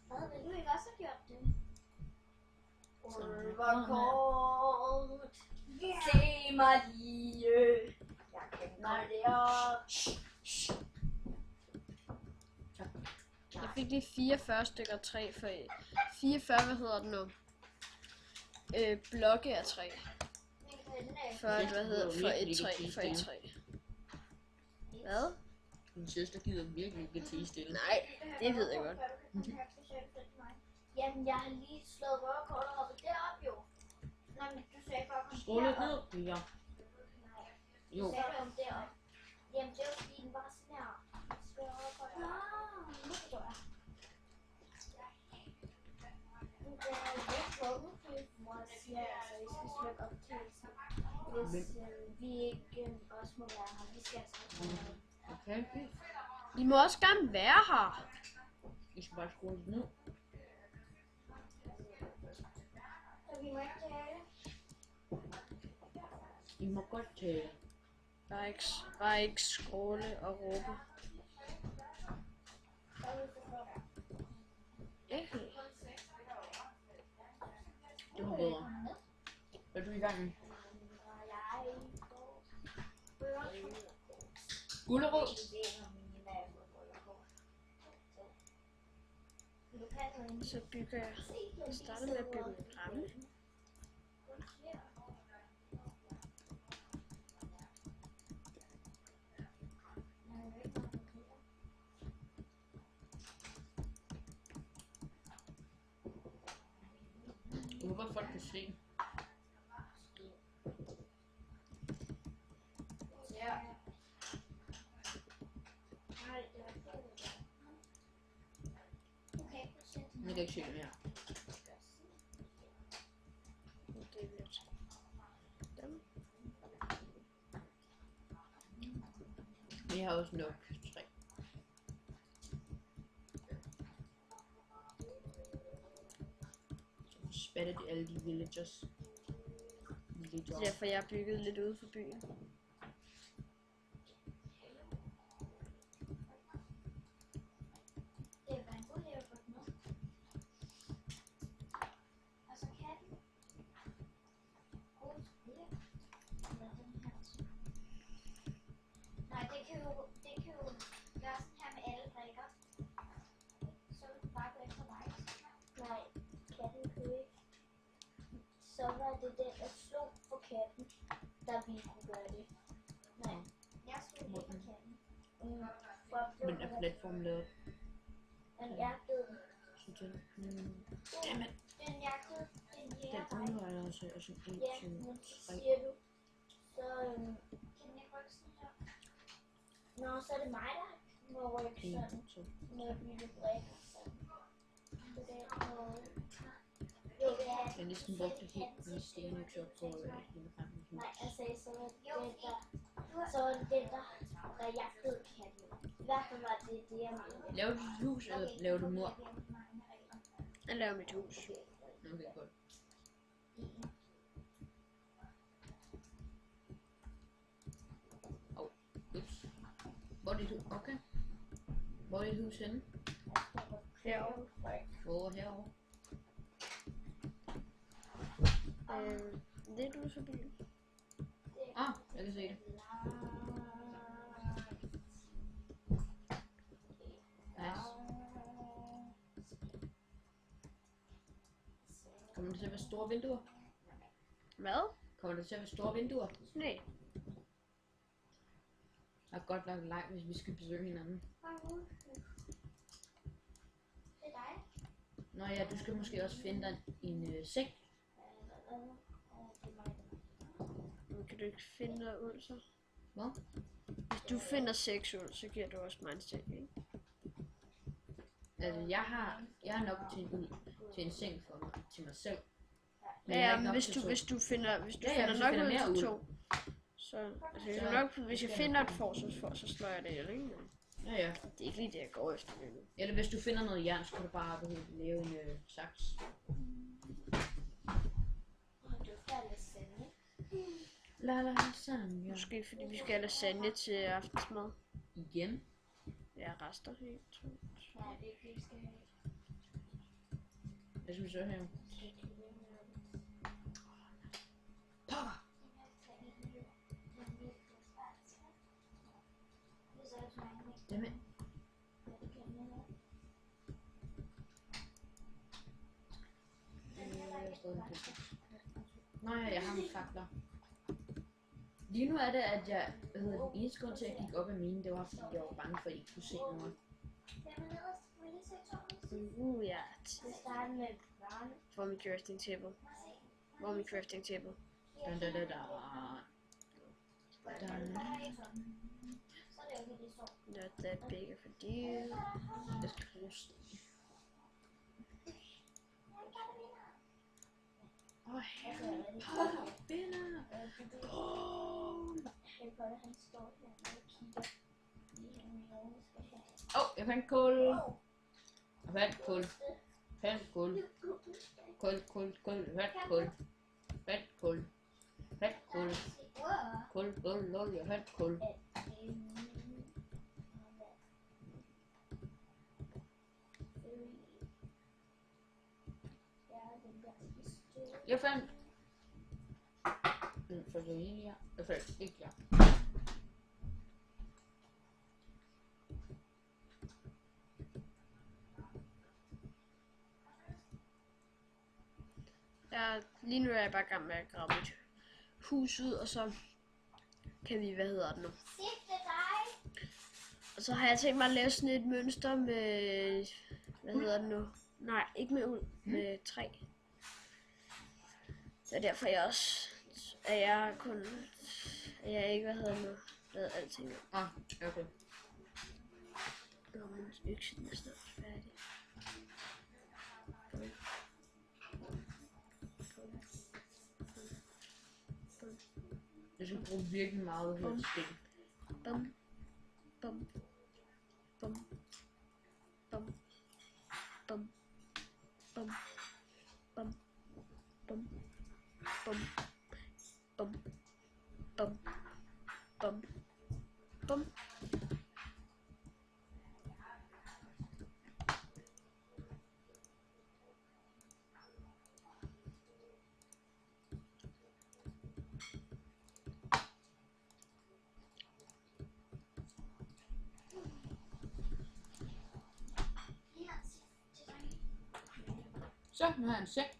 Hvad, vil du ikke også have gjort det? Røverkort. Se mig lige. Jeg kender det op. Jeg fik lige 44 stykker træ for 44, hvad hedder det nu? Blokke af træ. For et, hvad hedder det? For et træ, for et træ. Hvad? Min søster gider virkelig ikke til stille. Nej, det ved jeg godt. Jamen, jeg har lige slået røverkortet og hoppet derop, jo. Nej, men du sagde bare, kom Skål lidt derop. ned. Ja. Du Jo. sagde, kom derop. Jamen, det var fordi, den var sådan her. Slået røverkortet. Nu forstår jeg. Det er lidt vågen, fordi mor siger, altså, vi skal slukke optagelsen. Hvis vi ikke også må være her, vi skal altså. Okay. I må også gerne være her. I skal bare skrue lidt ned. Så vi må ikke tale. I må godt tale. Bare ikke skråle og råbe. Ikke? Det var bedre. Hvad er du i gang med? Gulerod. Så bygger jeg. Jeg starter med at bygge en ramme. Jeg håber, folk kan se. Ja. Jeg kan ikke se det mere. Det er lidt. Dem. Men jeg har også nok træ. Så spætter de alle de villagers. lige Det er job. derfor, jeg har bygget lidt ude for byen. Det var en god idé at få den med. Og så katten. God idé. Eller den her. Nej, det kan jo gøre sådan her med alle drikker. Så vil du bare gå efter mig. Nej, katten kunne ikke. Så var det den, der slog på katten, der vi kunne gøre det. Nej, jeg slog ikke på katten. Men er platformen lavet? Den jagtede. Synes jeg. Jamen. Den jagtede. Den Den jæger andre er også sådan 1, ja, 2, men 3. så siger du. Så kan den ikke rykke sådan her? Nå, så er det mig, der må rykke sådan. 1, 2. Når vi vil drikke sådan. Så det er noget. Jo, det er. Jeg har næsten brugt det helt med stenøkser på hele rammen. Nej, jeg sagde, så var det den, der jagtede katten. I hvert fald var det det, jeg mente. Laver du dit hus, eller laver du mur? Jeg laver mit hus. Okay, godt. Ups. Hvor er dit hus? Okay. Hvor er dit hus henne? Herovre. Hvor herovre? Lidt ude for byen. Ah, jeg kan se det. Nice. Kommer det til at være store vinduer? Hvad? Kommer det til at være store vinduer? Nej. Jeg har godt nok langt, hvis vi skal besøge hinanden. Det er dig. Nå ja, du skal måske også finde dig en seng. Men kan du ikke finde noget ud, så? Hvad? Hvis du finder 6 ud, så giver du også mig en seng, ikke? Altså, jeg har nok til en seng for mig, til mig selv. Men jeg har Ja, ikke men nok hvis til du, to. hvis du finder, hvis du Ja, ja, finder hvis nok jeg finder ud mere til ud. 2, så, altså, hvis, Så- du nok, hvis jeg så- finder et forsvar, så slår jeg det ihjel, ikke? Men Ja, ja. det er ikke lige det, jeg går efter lige nu. Eller hvis du finder noget jern, så kan du bare lave en saks. Du skal lasagne. La lasagne. Måske fordi vi skal have lasagne til aftensmad. Igen. Ja, rester helt. Nej, det er ikke, vi skal have. Hvad skal vi så have? Pokker! Jamen. Nå ja, jeg har mine fakler. Lige nu er det, at jeg den eneste grund til, at jeg gik op af mine, det var, fordi jeg var bange for, at I ikke kunne se noget. Ja, Starte med varme. hvor er mit crafting table? Hvor er mit crafting table? Dun, dun, dun, dun. Så er det jo ikke så. Not that big of a deal. Jeg skal bruge sten. Vinder! Han står her og kigger. Jeg fandt kul. Jeg fandt kul. Fandt kul. Kul, kul, kul. Fandt kul. Fandt kul. Fandt kul. Kul, kul, kul. Jeg fandt kul. Jeg fandt... For så ja. Jeg fandt ikke ja. Ja, lige nu er jeg bare i gang med at grave mit hus ud, og så kan vi, hvad hedder det nu? Og så har jeg tænkt mig at lave sådan et mønster med, hvad hedder det nu? Nej, ikke med uld, med træ. Det er derfor jeg også, at jeg ikke, hvad hedder det nu, lavet alting. Ah, okay. Nå, min økse den er snart færdig. Jeg skal bruge virkelig meget her sten. Bum, bum, bum, bum, bum, bum, bum, bum, bum, Bum. Bum. Bum. Bum. Så, nu har jeg en seng.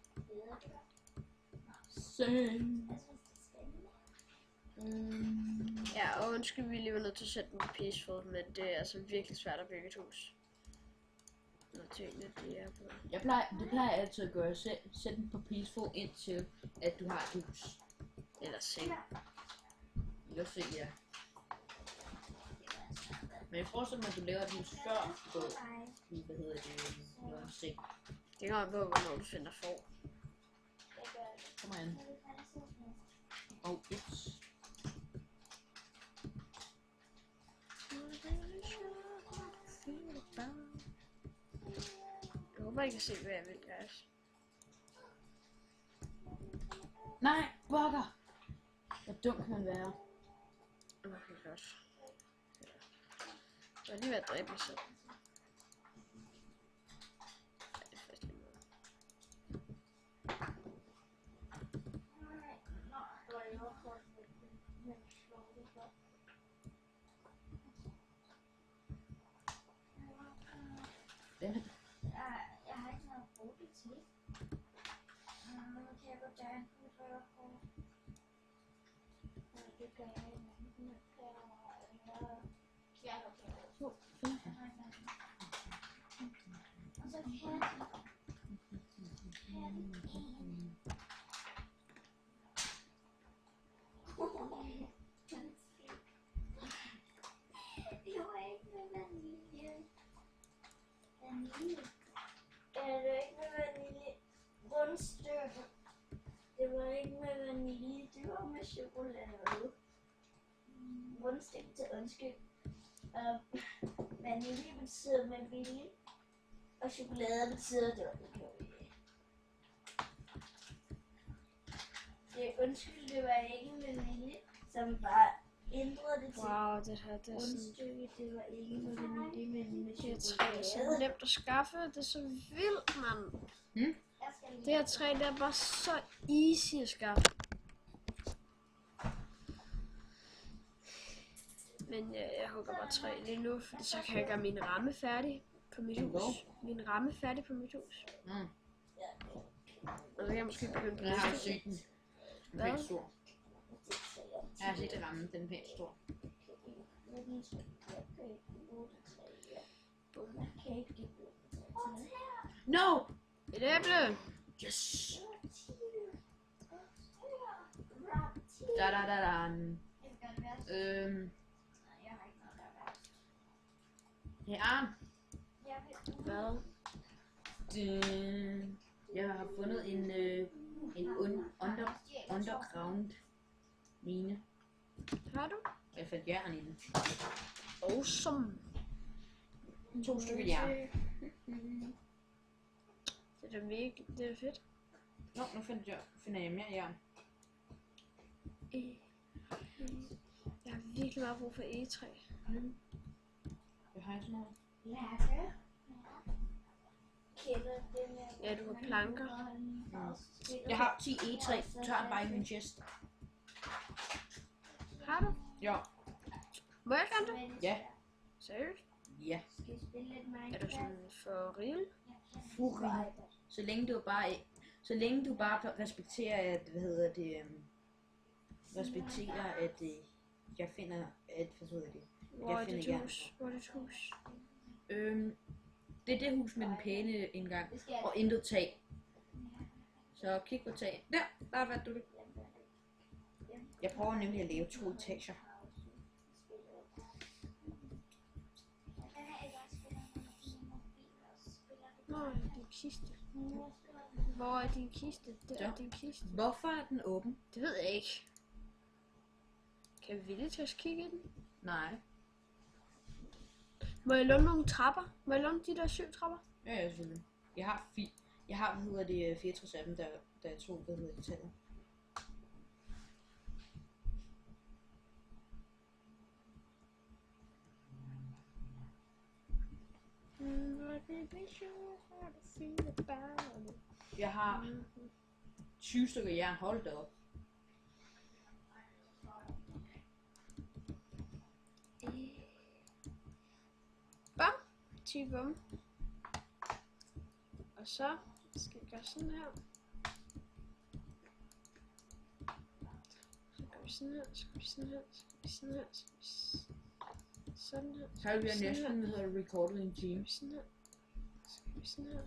Seng. Ja, og undskyld, vi lige var nødt til at sætte den på peaceful, men det er altså virkelig svært at bygge et hus. Når tingene de er på. Det plejer jeg altid at gøre. Sæt den på peaceful indtil at du har et hus. Eller seng. Eller seng, ja. Men jeg forestiller mig, at du laver et hus før på, hvad hedder det, noget seng. Det kommer an på, hvornår du finder for. Kom an. Ups. Jeg håber, I kan se, hvad jeg vil, guys. Nej, bukker! Hvor dum kan man være? Okay, godt. Jeg er lige ved at dræbe mig selv. Jeg har ikke noget at bruge det til. Kan jeg godt gøre en prøve på? Det gør jeg ikke. Og så det var ikke med vanilje. Vanilje? Er det ikke med vanilje? Rundstykke. Det var ikke med vanilje, det var med chokolade. Rundstykke til undskyld. Vanilje betyder med vilje. Og chokolade betyder det var ikke. Det undskyld, det var ikke med vilje, som bare ændrede det til. Wow, det her, det er sådan... Rundstykke, det var ikke med vanilje, men med Det her træ er så nemt at skaffe. Det er så vildt, mand. Det her træ, det er bare så easy at skaffe. Men jeg hugger bare træ lige nu, for så kan jeg gøre min ramme færdig på mit hus. Min ramme færdig på mit hus. Og så kan jeg måske begynde på Jeg har næste. set den. Den er pænt stor. Jeg har set rammen, den er pænt stor. No! Et æble! Yes! Da. Hey Arne. Hvad? Jeg har fundet en underground mine. Har du? Jeg fandt jern i den. Awesome. 2 stykker jern. Det er da mega, det er fedt. Nå, nu finder jeg mere jern. Jeg har virkelig meget brug for egetræ. Jeg har sådan noget. Ja, du har planker. Jeg har 10 egetræ. Tør den bare i min chest. Har du? Ja. Må jeg gerne det? Ja. Seriøst? Ja. Er du sådan for real? Furig. Så længe du bare respekterer, at, hvad hedder det, respekterer, at jeg finder, at, hvad hedder det, Hvor er jeg finder dit jern. hus? Hvor er dit hus? Det er det hus med den pæne indgang, og intet tag. Så kig på tag. Der fandt du det. Jeg prøver nemlig at lave 2 etager. Nå, din kiste. Hvor er din kiste? Det er din kiste. Hvorfor er den åben? Det ved jeg ikke. Kan vi vilje til at kigge i den? Nej. Må jeg låne nogle trapper? Må jeg låne de der 7 trapper? Ja, selvfølgelig. Jeg har, hvad hedder det, 64 af dem, der er 2, hvad hedder det, taget. Jeg har 20 stykker jern. Hold da op. Bam. 10 bum. Og så skal vi gøre sådan her. Så gør vi sådan her, så gør vi sådan her, så gør vi sådan her, så gør vi sådan her. Så har vi næsten recordet en time. Sådan her. Så gør vi sådan her.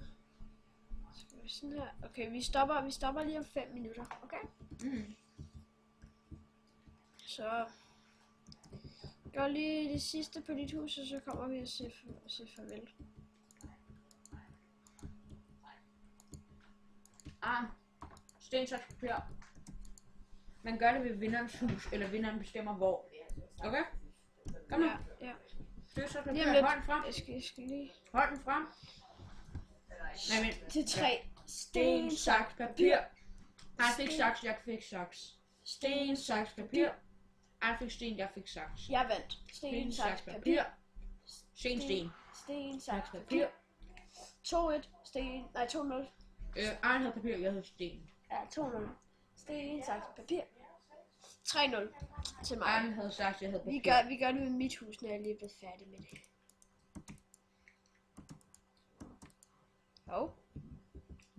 Så gør vi sådan her. Okay, vi stopper lige om 5 minutter, okay? Mm. Så gør lige det sidste på dit hus, og så kommer vi og siger farvel. Sten, saks, papir. Man gør det ved vinderens hus, eller vinderen bestemmer hvor. Okay? Kom nu. Ja. Sten, saks, papir. Lige om lidt. Hold den frem. Jeg skal lige... Hold den frem. Nej, men... Til 3. Sten, saks, papir. Nej, jeg fik saks, jeg fik saks. Sten, saks, papir. Jeg fik sten, jeg fik saks. Jeg vandt. Sten, saks, papir. Sten. Sten, saks, papir. 2-1. Sten... Nej, 2-0. Arne havde papir, jeg havde sten. Ja, 2-0. Sten, saks, papir. 3-0 til mig. Arne havde saks, jeg havde papir. Vi gør det med mit hus, når jeg lige er blevet færdig med det. Jo.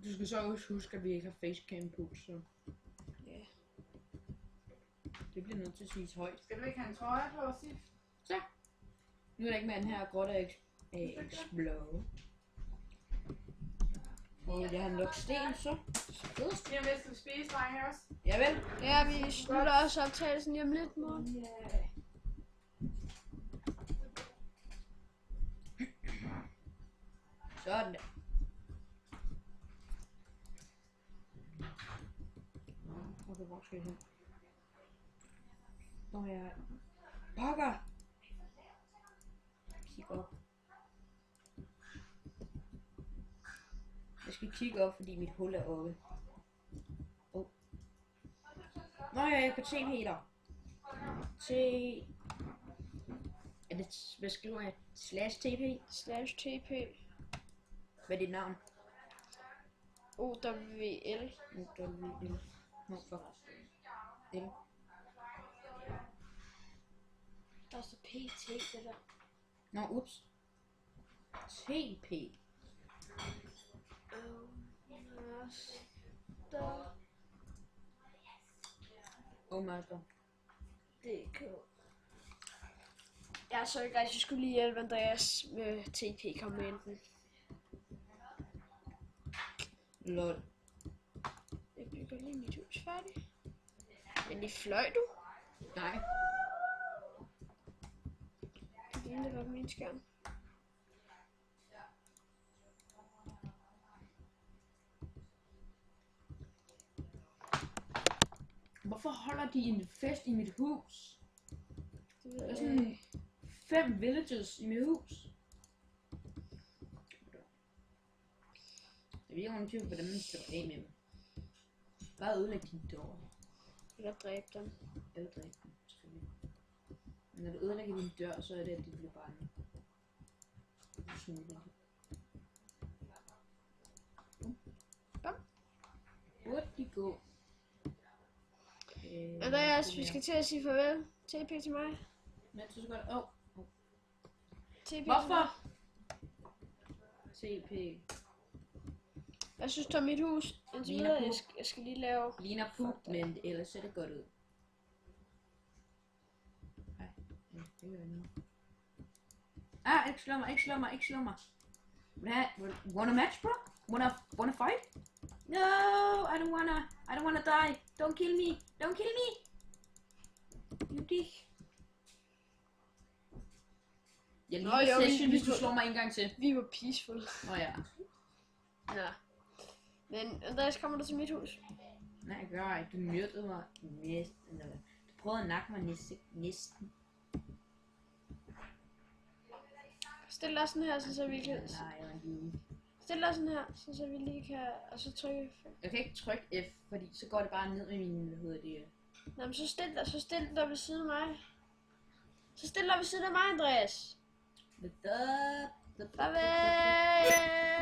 Du skal så også huske, at vi ikke har facecam på, så... Ja. Det bliver nødt til at siges højt. Skal du ikke have en trøje på, Sif? Så. Nu er der ikke mere den her grotte explode. Og jeg har nok sten, så. Lige om lidt skal vi spise, drenge, også. Javel. Ja, vi slutter også optagelsen lige om lidt, mor. Sådan der. Okay, hvor skal jeg hen? Nå ja. Pokker! Kig op. Jeg skal kigge op, fordi mit hul er oppe. Oh. Nå ja, jeg kan se Peter. Er det, hvad skriver jeg? /TP? /TP. Hvad er dit navn? OWL. OWL. Nå, fuck. L. Der står PT, det der. Nå, ups. TP. Der. Oh my god. Det er cool. Ja, sorry guys, jeg skulle lige hjælpe Andreas med TP-kommenten. Lol. Jeg bygger lige mit hus færdigt. Men i fløj du? Nej. Det lignede, det var på min skærm. Hvorfor holder de en fest i mit hus? Det ved Der er jeg sådan ikke. 5 villages i mit hus. Jeg ved ikke, om man hvordan man skal af med dem. Bare ødelægge din dør. Eller dræbe dem. Eller dræbe dem, selvfølgelig. Men når du ødelægger din dør, så er det, at de bliver bange. Du smutter dem. Bam. Burde de gå? Andreas, vi skal til at sige farvel. TP til mig. Men så godt. Åh. TP til mig. Hvorfor? TP. Hvad synes du om mit hus? Indtil Ligner videre, pup. jeg skal lige lave... Ligner pup, men ellers ser det godt ud. Nej, det gør jeg nu. Ikke slå mig, ikke slå mig, ikke slå mig. Wanna match, bro? Wanna fight? No, I don't wanna die. Don't kill me, don't kill me. You dick. Jeg Nå, liker jo, session, vi- hvis du slår mig en gang til. Vi var peaceful. Ja. Nå. Men Andreas, kommer du til mit hus? Nej, jeg gør ikke. Du myrdede mig næsten. Du prøvede at nakke mig næsten. Stil dig sådan her, så vi kan... Nej, jeg var lige... Stil dig sådan her, så vi lige kan... Og så trykke... Jeg kan ikke trykke F, fordi så går det bare ned med min, hvad hedder det... Nå, men så stil dig ved siden af mig. Så stil dig ved siden af mig, Andreas. The Farvel!